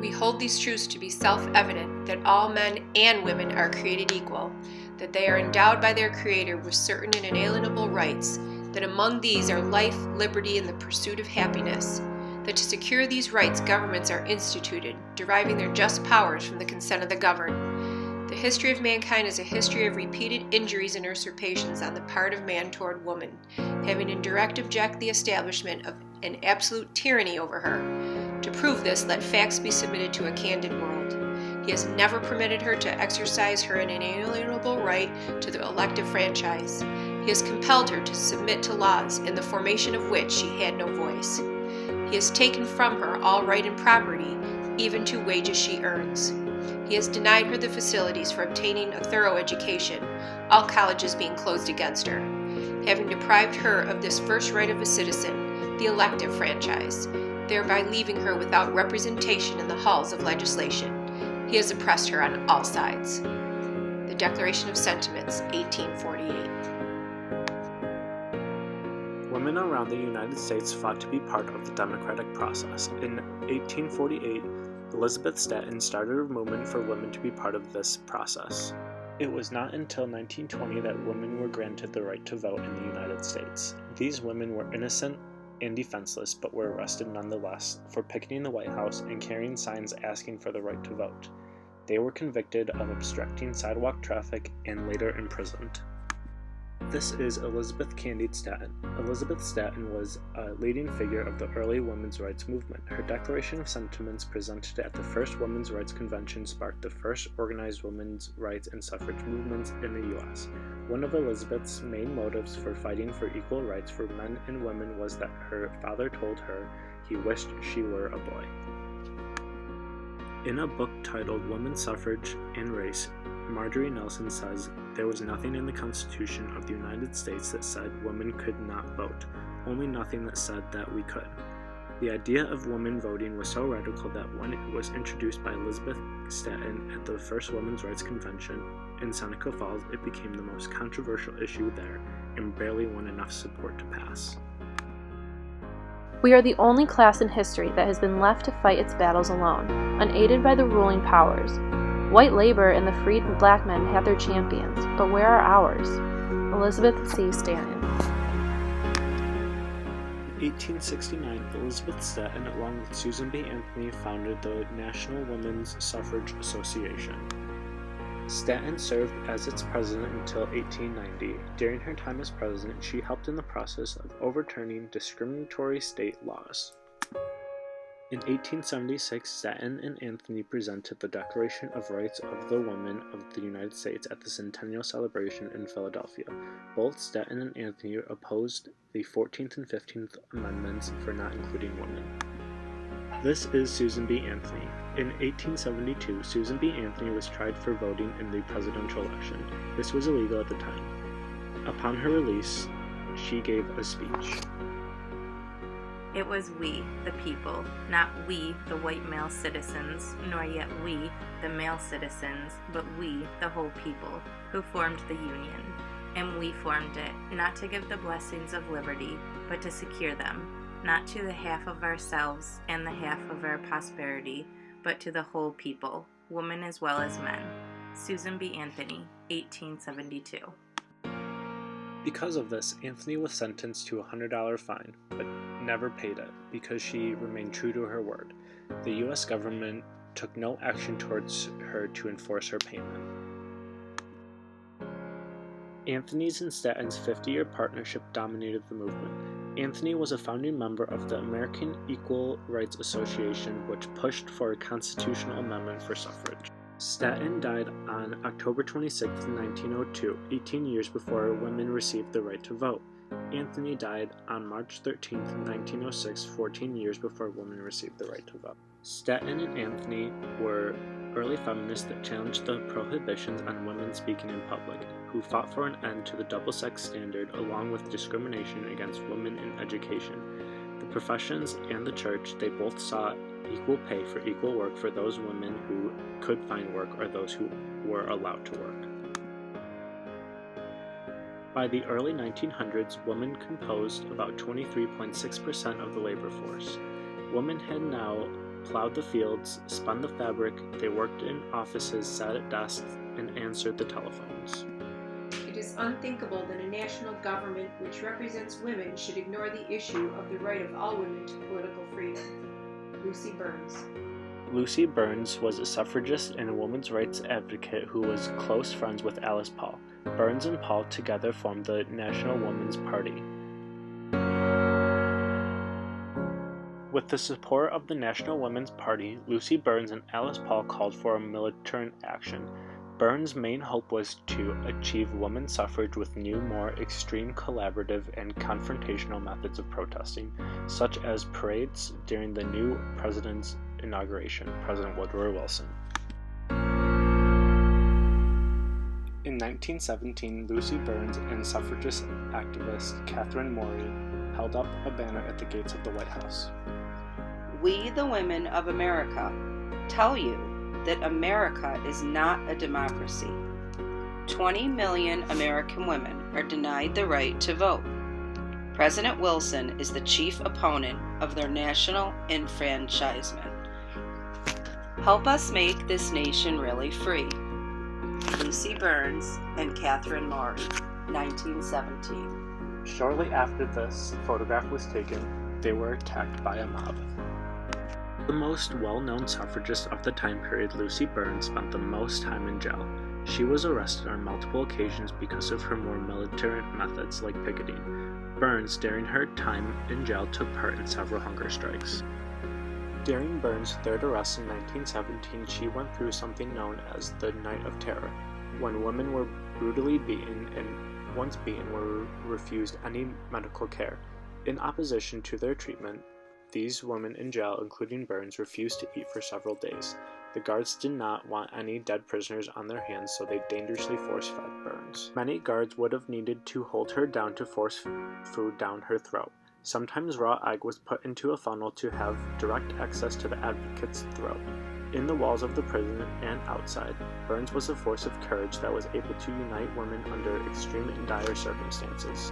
We hold these truths to be self-evident, that all men and women are created equal, that they are endowed by their Creator with certain and inalienable rights, that among these are life, liberty, and the pursuit of happiness, that to secure these rights governments are instituted, deriving their just powers from the consent of the governed. The history of mankind is a history of repeated injuries and usurpations on the part of man toward woman, having in direct object the establishment of an absolute tyranny over her. To prove this, let facts be submitted to a candid world. He has never permitted her to exercise her inalienable right to the elective franchise. He has compelled her to submit to laws in the formation of which she had no voice. He has taken from her all right and property, even to wages she earns. He has denied her the facilities for obtaining a thorough education, all colleges being closed against her, having deprived her of this first right of a citizen, the elective franchise, thereby leaving her without representation in the halls of legislation. He has oppressed her on all sides. The Declaration of Sentiments, 1848. Women around the United States fought to be part of the democratic process. In 1848, Elizabeth Stanton started a movement for women to be part of this process. It was not until 1920 that women were granted the right to vote in the United States. These women were innocent and defenseless, but were arrested nonetheless for picketing the White House and carrying signs asking for the right to vote. They were convicted of obstructing sidewalk traffic and later imprisoned. This is Elizabeth Candide Stanton. Elizabeth Stanton was a leading figure of the early women's rights movement. Her Declaration of Sentiments presented at the first Women's Rights Convention sparked the first organized women's rights and suffrage movements in the U.S. One of Elizabeth's main motives for fighting for equal rights for men and women was that her father told her he wished she were a boy. In a book titled Women's Suffrage and Race, Marjorie Nelson says, "There was nothing in the Constitution of the United States that said women could not vote, only nothing that said that we could." The idea of women voting was so radical that when it was introduced by Elizabeth Stanton at the first Women's Rights Convention in Seneca Falls, it became the most controversial issue there and barely won enough support to pass. We are the only class in history that has been left to fight its battles alone, unaided by the ruling powers. White labor and the freed black men had their champions, but where are ours? Elizabeth C. Stanton. In 1869, Elizabeth Stanton, along with Susan B. Anthony, founded the National Women's Suffrage Association. Stanton served as its president until 1890. During her time as president, she helped in the process of overturning discriminatory state laws. In 1876, Stanton and Anthony presented the Declaration of Rights of the Women of the United States at the Centennial Celebration in Philadelphia. Both Stanton and Anthony opposed the 14th and 15th Amendments for not including women. This is Susan B. Anthony. In 1872, Susan B. Anthony was tried for voting in the presidential election. This was illegal at the time. Upon her release, she gave a speech. It was we, the people, not we, the white male citizens, nor yet we, the male citizens, but we, the whole people, who formed the Union. And we formed it, not to give the blessings of liberty, but to secure them, not to the half of ourselves and the half of our prosperity, but to the whole people, women as well as men. Susan B. Anthony, 1872. Because of this, Anthony was sentenced to a $100 fine, but never paid it because she remained true to her word. The U.S. government took no action towards her to enforce her payment. Anthony's and Stanton's 50-year partnership dominated the movement. Anthony was a founding member of the American Equal Rights Association, which pushed for a constitutional amendment for suffrage. Stanton died on October 26, 1902, 18 years before women received the right to vote. Anthony died on March 13, 1906, 14 years before women received the right to vote. Stanton and Anthony were early feminists that challenged the prohibitions on women speaking in public, who fought for an end to the double-sex standard along with discrimination against women in education. The professions and the church, they both sought equal pay for equal work for those women who could find work or those who were allowed to work. By the early 1900s, women composed about 23.6% of the labor force. Women had now plowed the fields, spun the fabric, they worked in offices, sat at desks, and answered the telephones. It is unthinkable that a national government which represents women should ignore the issue of the right of all women to political freedom. Lucy Burns. Lucy Burns was a suffragist and a women's rights advocate who was close friends with Alice Paul. Burns and Paul together formed the National Woman's Party. With the support of the National Women's Party, Lucy Burns and Alice Paul called for a militant action. Burns' main hope was to achieve women's suffrage with new, more extreme collaborative and confrontational methods of protesting, such as parades during the new president's inauguration, President Woodrow Wilson. In 1917, Lucy Burns and suffragist activist Catherine Morey held up a banner at the gates of the White House. We, the women of America, tell you that America is not a democracy. 20 million American women are denied the right to vote. President Wilson is the chief opponent of their national enfranchisement. Help us make this nation really free. Lucy Burns and Catherine Morey, 1917. Shortly after this photograph was taken, they were attacked by a mob. The most well-known suffragist of the time period, Lucy Burns, spent the most time in jail. She was arrested on multiple occasions because of her more militant methods like picketing. Burns, during her time in jail, took part in several hunger strikes. During Burns' third arrest in 1917, she went through something known as the Night of Terror, when women were brutally beaten and, once beaten, were refused any medical care. In opposition to their treatment, these women in jail, including Burns, refused to eat for several days. The guards did not want any dead prisoners on their hands, so they dangerously force-fed Burns. Many guards would have needed to hold her down to force food down her throat. Sometimes raw egg was put into a funnel to have direct access to the advocate's throat. In the walls of the prison and outside, Burns was a force of courage that was able to unite women under extreme and dire circumstances.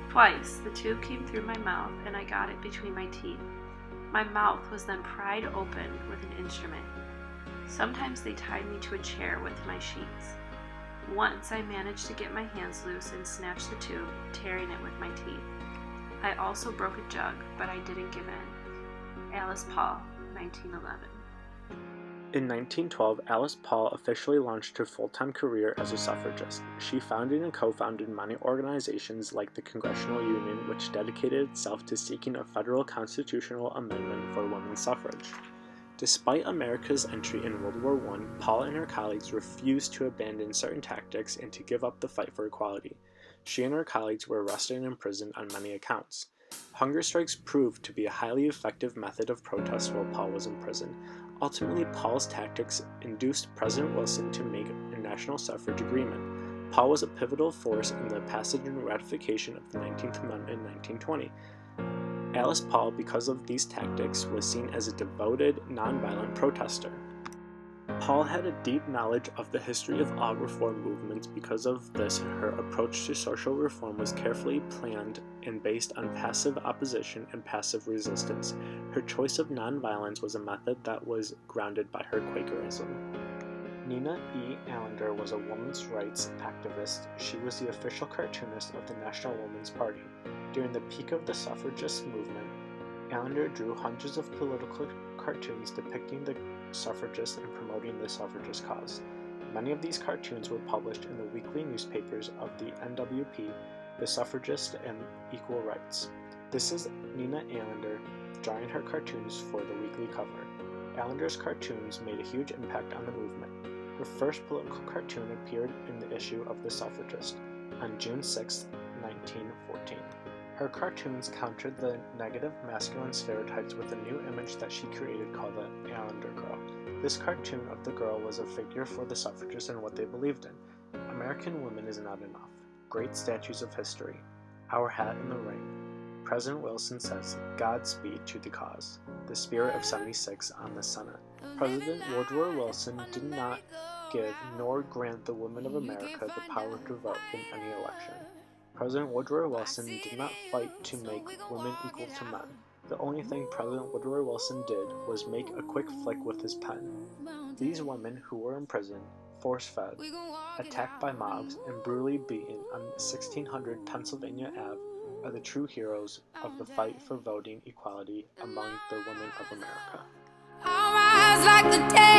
Twice, the tube came through my mouth and I got it between my teeth. My mouth was then pried open with an instrument. Sometimes they tied me to a chair with my sheets. Once I managed to get my hands loose and snatch the tube, tearing it with my teeth. I also broke a jug, but I didn't give in. Alice Paul, 1911. In 1912, Alice Paul officially launched her full-time career as a suffragist. She founded and co-founded many organizations like the Congressional Union, which dedicated itself to seeking a federal constitutional amendment for women's suffrage. Despite America's entry in World War I, Paul and her colleagues refused to abandon certain tactics and to give up the fight for equality. She and her colleagues were arrested and imprisoned on many accounts. Hunger strikes proved to be a highly effective method of protest while Paul was in prison. Ultimately, Paul's tactics induced President Wilson to make a national suffrage agreement. Paul was a pivotal force in the passage and ratification of the 19th Amendment in 1920. Alice Paul, because of these tactics, was seen as a devoted, nonviolent protester. Paul had a deep knowledge of the history of all reform movements. Because of this, her approach to social reform was carefully planned and based on passive opposition and passive resistance. Her choice of nonviolence was a method that was grounded by her Quakerism. Nina E. Allender was a women's rights activist. She was the official cartoonist of the National Women's Party. During the peak of the suffragist movement, Allender drew hundreds of political cartoons depicting the suffragists and promoting the suffragist cause. Many of these cartoons were published in the weekly newspapers of the NWP, the Suffragist and Equal Rights. This is Nina Allender drawing her cartoons for the weekly cover. Allender's cartoons made a huge impact on the movement. Her first political cartoon appeared in the issue of The Suffragist on June 6, 1914. Her cartoons countered the negative masculine stereotypes with a new image that she created called the Allender Girl. This cartoon of the girl was a figure for the suffragists and what they believed in. American women is not enough. Great statues of history. Our hat in the ring. President Wilson says, Godspeed to the cause. The spirit of 76 on the Senate. President Woodrow Wilson did not give nor grant the women of America the power to vote in any election. President Woodrow Wilson did not fight to make women equal to men. The only thing President Woodrow Wilson did was make a quick flick with his pen. These women who were imprisoned, force-fed, attacked by mobs, and brutally beaten on 1600 Pennsylvania Ave are the true heroes of the fight for voting equality among the women of America. I'll rise like the day